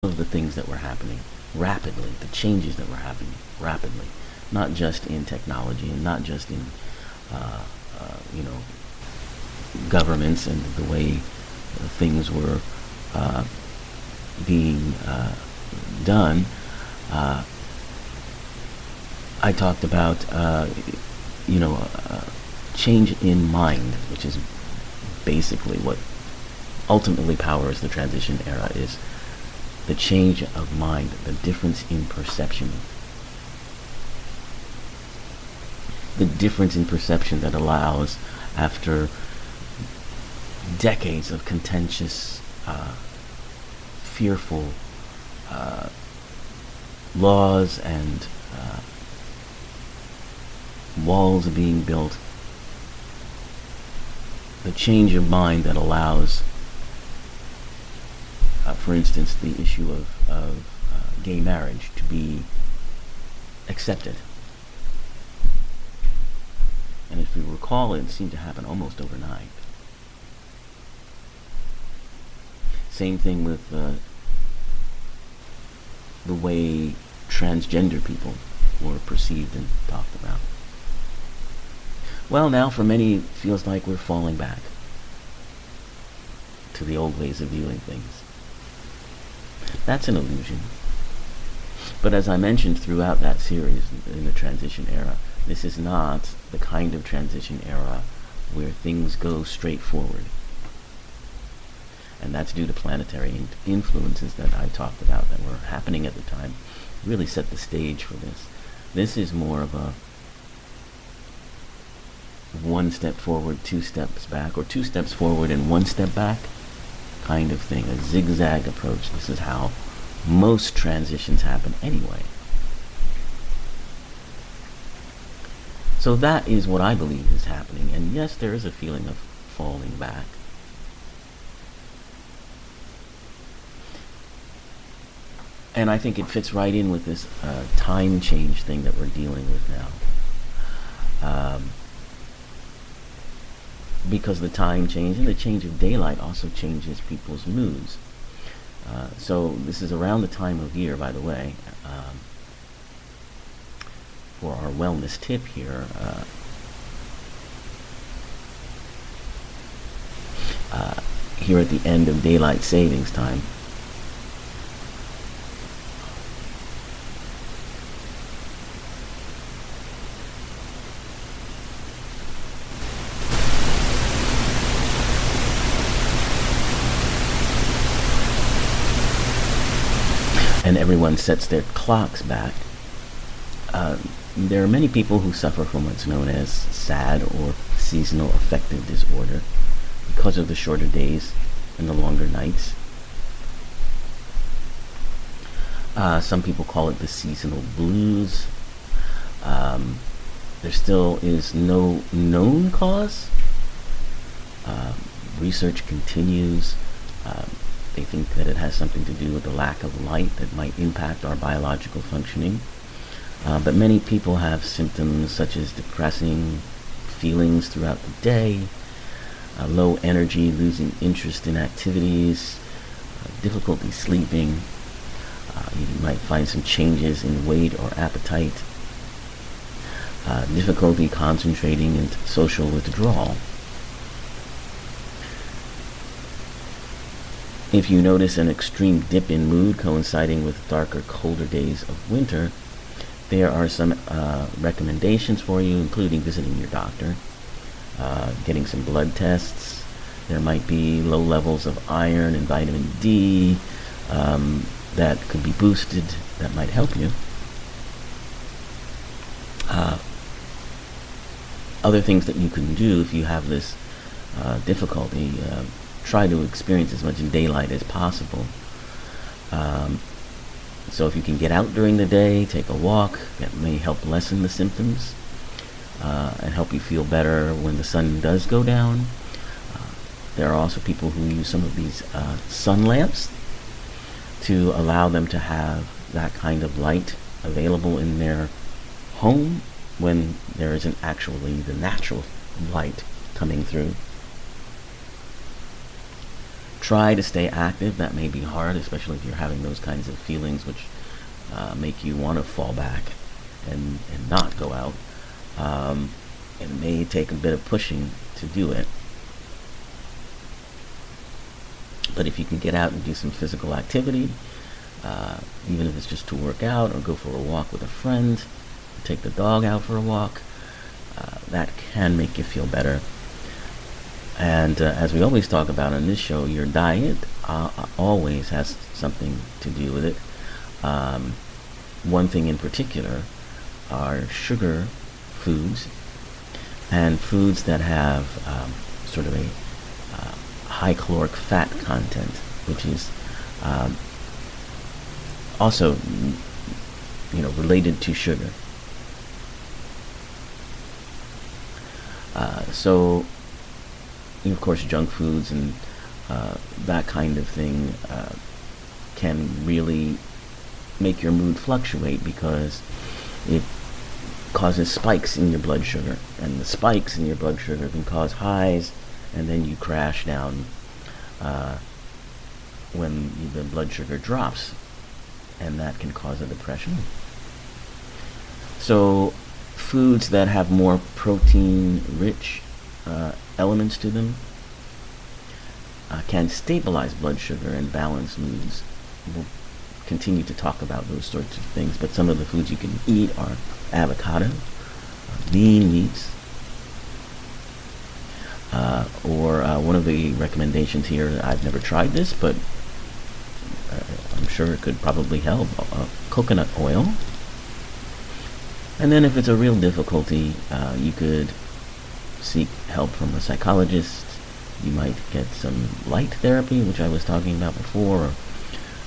of the things that were happening rapidly, the changes that were happening rapidly, not just in technology and not just in, you know, governments and the way things were being done. I talked about, you know, change in mind, which is basically what ultimately powers the transition era, is the change of mind, the difference in perception. The difference in perception that allows, after decades of contentious, fearful laws and walls being built, the change of mind that allows, for instance, the issue of gay marriage to be accepted. And if you recall, it seemed to happen almost overnight. Same thing with the way transgender people were perceived and talked about. Well, now for many, it feels like we're falling back to the old ways of viewing things. That's an illusion. But as I mentioned throughout that series, in the transition era, this is not the kind of transition era where things go straight forward. And that's due to planetary influences that I talked about that were happening at the time, really set the stage for this. This is more of a one step forward, two steps back, or two steps forward and one step back kind of thing, a zigzag approach. This is how most transitions happen anyway. So that is what I believe is happening. And yes, there is a feeling of falling back. And I think it fits right in with this time change thing that we're dealing with now. Because the time change and the change of daylight also changes people's moods. So this is around the time of year, by the way, for our wellness tip here. Here at the end of daylight savings time, and everyone sets their clocks back, there are many people who suffer from what's known as SAD, or seasonal affective disorder, because of the shorter days and the longer nights. Some people call it the seasonal blues. There still is no known cause. Research continues. They think that it has something to do with the lack of light that might impact our biological functioning. But many people have symptoms such as depressing feelings throughout the day, low energy, losing interest in activities, difficulty sleeping. You might find some changes in weight or appetite, difficulty concentrating, and social withdrawal. If you notice an extreme dip in mood coinciding with darker, colder days of winter, there are some recommendations for you, including visiting your doctor, getting some blood tests. There might be low levels of iron and vitamin D that could be boosted, that might help you. Other things that you can do if you have this difficulty, try to experience as much daylight as possible. So if you can get out during the day, take a walk, that may help lessen the symptoms and help you feel better when the sun does go down. There are also people who use some of these sun lamps to allow them to have that kind of light available in their home when there isn't actually the natural light coming through. Try to stay active. That may be hard, especially if you're having those kinds of feelings which make you want to fall back and not go out. It may take a bit of pushing to do it. But if you can get out and do some physical activity, even if it's just to work out or go for a walk with a friend, take the dog out for a walk, that can make you feel better. And as we always talk about on this show, your diet always has something to do with it. One thing in particular are sugar foods and foods that have sort of a high caloric fat content, which is also related to sugar. So of course junk foods and that kind of thing can really make your mood fluctuate because it causes spikes in your blood sugar, and the spikes in your blood sugar can cause highs, and then you crash down when the blood sugar drops, and that can cause a depression. So foods that have more protein-rich elements to them can stabilize blood sugar and balance moods. We'll continue to talk about those sorts of things, but some of the foods you can eat are avocado, lean meats, or one of the recommendations here, I've never tried this, but I'm sure it could probably help, coconut oil. And then if it's a real difficulty, you could seek help from a psychologist. You might get some light therapy, which I was talking about before,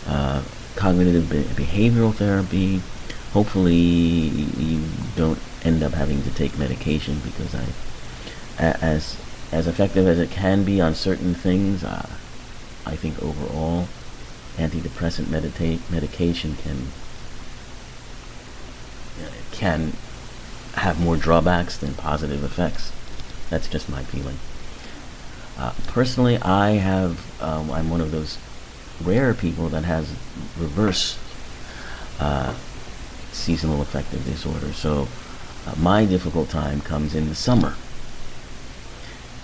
or cognitive behavioral therapy. Hopefully you don't end up having to take medication, because as effective as it can be on certain things, I think overall antidepressant medication can have more drawbacks than positive effects. That's just my feeling. Personally, I'm one of those rare people that has reverse seasonal affective disorder. So my difficult time comes in the summer,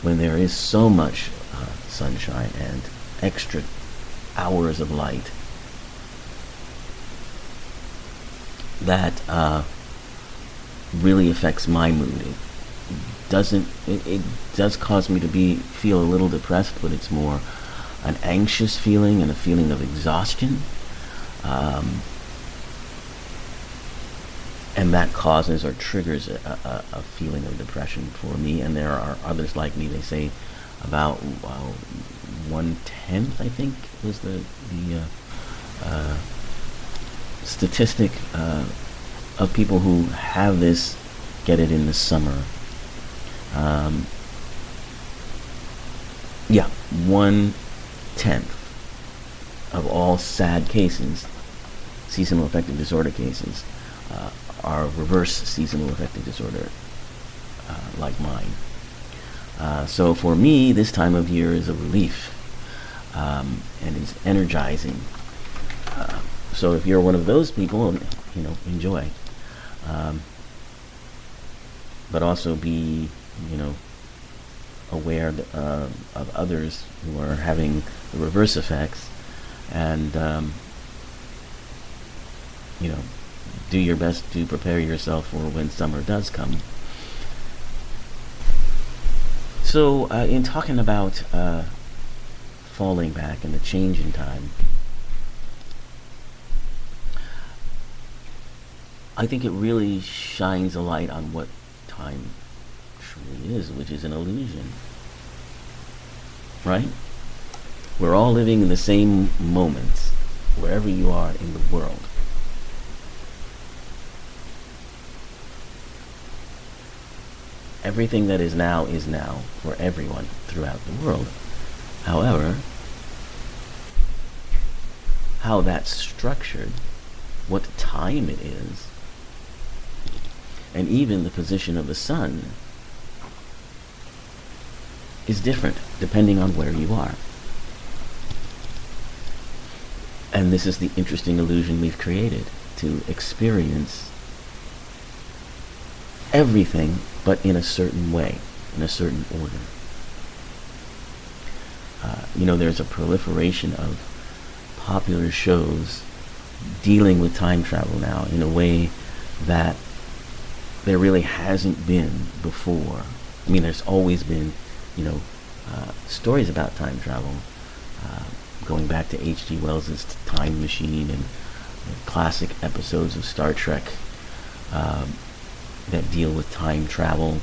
when there is so much sunshine and extra hours of light that really affects my mood. It does cause me to feel a little depressed, but it's more an anxious feeling and a feeling of exhaustion, and that causes or triggers a feeling of depression for me. And there are others like me. They say about 1/10, I think, was the statistic of people who have this get it in the summer. 1/10 of all SAD cases, seasonal affective disorder cases, are reverse seasonal affective disorder, like mine. So for me, this time of year is a relief, and is energizing. So if you're one of those people, enjoy. But also be, aware of others who are having the reverse effects, and do your best to prepare yourself for when summer does come. So in talking about falling back and the change in time, I think it really shines a light on what time truly is, which is an illusion. Right? We're all living in the same moments, wherever you are in the world. Everything that is now for everyone throughout the world. However, how that's structured, what time it is, and even the position of the sun is different depending on where you are. And this is the interesting illusion we've created, to experience everything, but in a certain way, in a certain order. There's a proliferation of popular shows dealing with time travel now in a way that there really hasn't been before. I mean, there's always been, stories about time travel, going back to H.G. Wells' Time Machine and classic episodes of Star Trek that deal with time travel.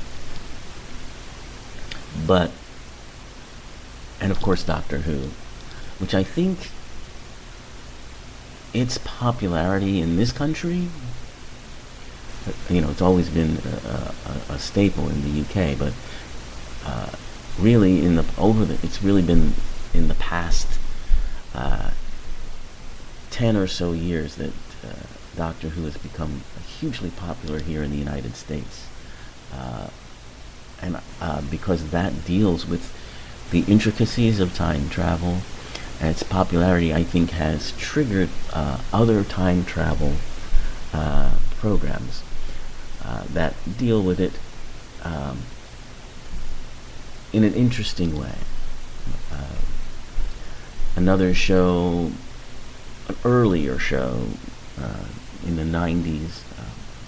And of course Doctor Who, which I think its popularity in this country, it's always been a staple in the UK, but really it's really been in the past 10 or so years that Doctor Who has become hugely popular here in the United States, and because that deals with the intricacies of time travel, and its popularity, I think, has triggered other time travel programs that deal with it in an interesting way. Another show, an earlier show in the 90s,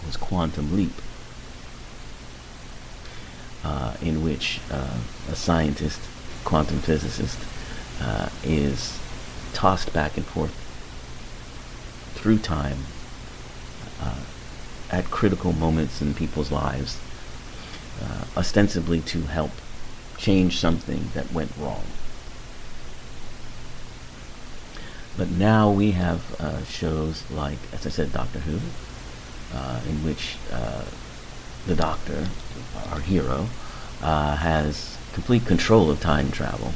was Quantum Leap, in which a scientist, quantum physicist, is tossed back and forth through time at critical moments in people's lives, ostensibly to help change something that went wrong. But now we have shows like, as I said, Doctor Who, in which the Doctor, our hero, has complete control of time travel.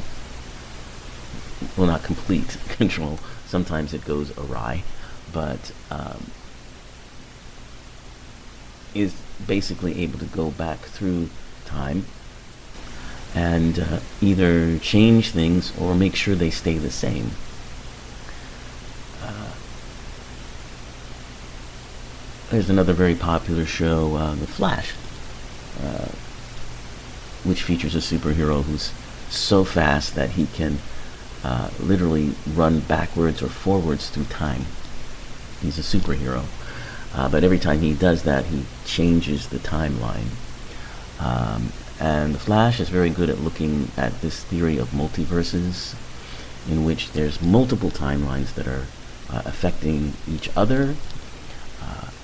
Well, not complete control. Sometimes it goes awry, but is basically able to go back through time and either change things or make sure they stay the same. There's another very popular show, The Flash, which features a superhero who's so fast that he can literally run backwards or forwards through time. He's a superhero. But every time he does that, he changes the timeline. And The Flash is very good at looking at this theory of multiverses, in which there's multiple timelines that are affecting each other,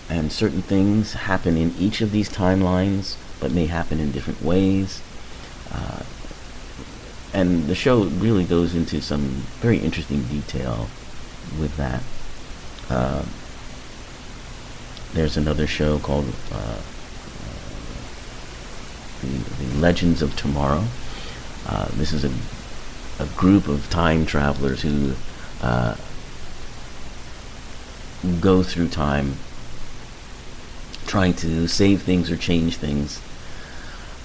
and certain things happen in each of these timelines, but may happen in different ways. And the show really goes into some very interesting detail with that. There's another show called the Legends of Tomorrow. This is a group of time travelers who go through time trying to save things or change things.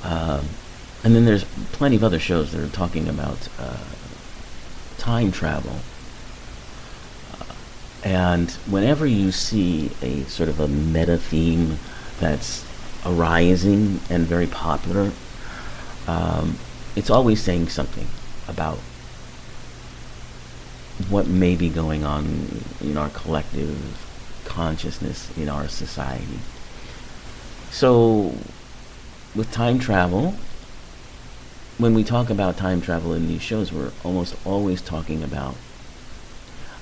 And then there's plenty of other shows that are talking about time travel. And whenever you see a sort of a meta theme that's arising and very popular, it's always saying something about what may be going on in our collective consciousness in our society. So, with time travel, when we talk about time travel in these shows, we're almost always talking about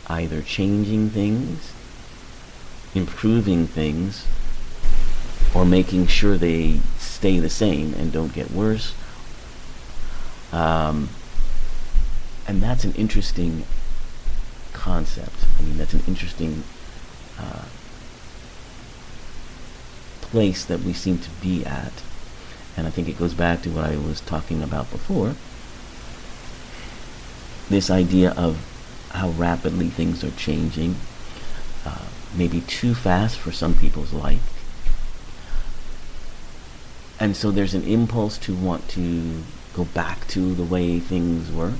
either changing things, improving things, or making sure they stay the same and don't get worse. And that's an interesting concept. I mean, that's an interesting place that we seem to be at. And I think it goes back to what I was talking about before. This idea of how rapidly things are changing, maybe too fast for some people's life. And so there's an impulse to want to go back to the way things were.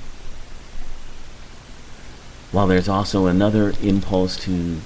While there's also another impulse to